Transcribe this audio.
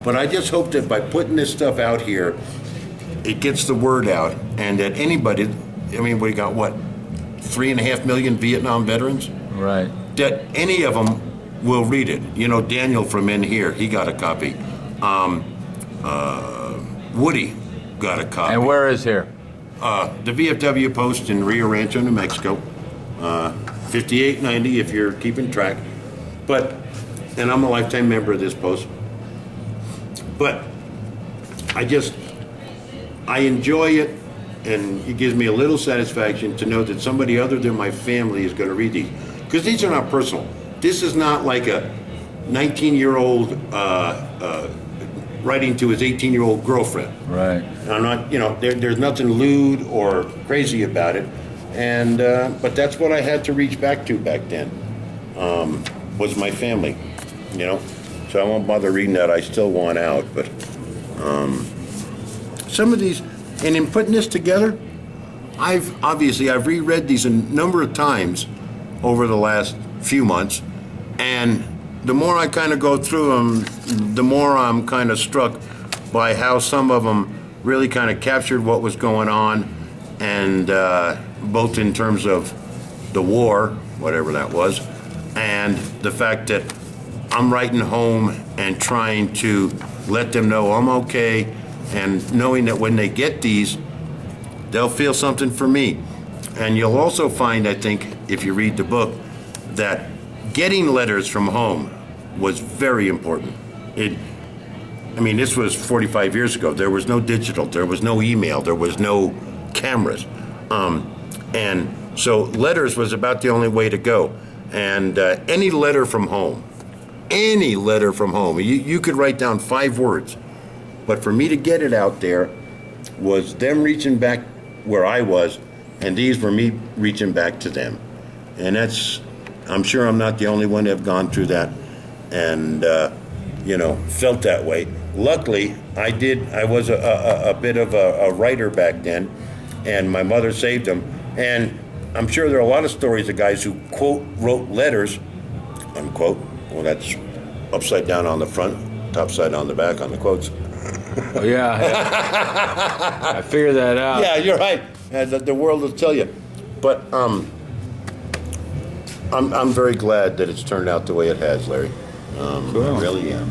But I just hope that by putting this stuff out here, it gets the word out, and that anybody, I mean, we got what, 3.5 million Vietnam veterans? Right. That any of them will read it. You know, Daniel from in here, he got a copy. Woody got a copy. And where is here? The VFW Post in Rio Rancho, New Mexico. 5890 if you're keeping track. But, and I'm a lifetime member of this post. But I enjoy it, and it gives me a little satisfaction to know that somebody other than my family is going to read these. Because these are not personal. This is not like a 19-year-old writing to his 18-year-old girlfriend. Right. I'm not, you know, there's nothing lewd or crazy about it. And, but that's what I had to reach back to back then, was my family, you know. So I won't bother reading that. I still want out, but some of these, and in putting this together, I've reread these a number of times over the last few months, and the more I kind of go through them, the more I'm kind of struck by how some of them really kind of captured what was going on, and both in terms of the war, whatever that was, and the fact that I'm writing home and trying to let them know I'm okay, and knowing that when they get these, they'll feel something for me. And you'll also find, I think, if you read the book, that getting letters from home was very important. I mean, this was 45 years ago. There was no digital, there was no email, there was no cameras. And so letters was about the only way to go. And any letter from home, you could write down 5 words. But for me to get it out there was them reaching back where I was, and these were me reaching back to them. And that's, I'm sure I'm not the only one that have gone through that and, felt that way. Luckily, I was a bit of a writer back then, and my mother saved them. And I'm sure there are a lot of stories of guys who, quote, wrote letters, unquote. Well, that's upside down on the front, topside on the back on the quotes. Oh, yeah. I figured that out. Yeah, you're right. The world will tell you. But I'm very glad that it's turned out the way it has, Larry. Cool. I really am.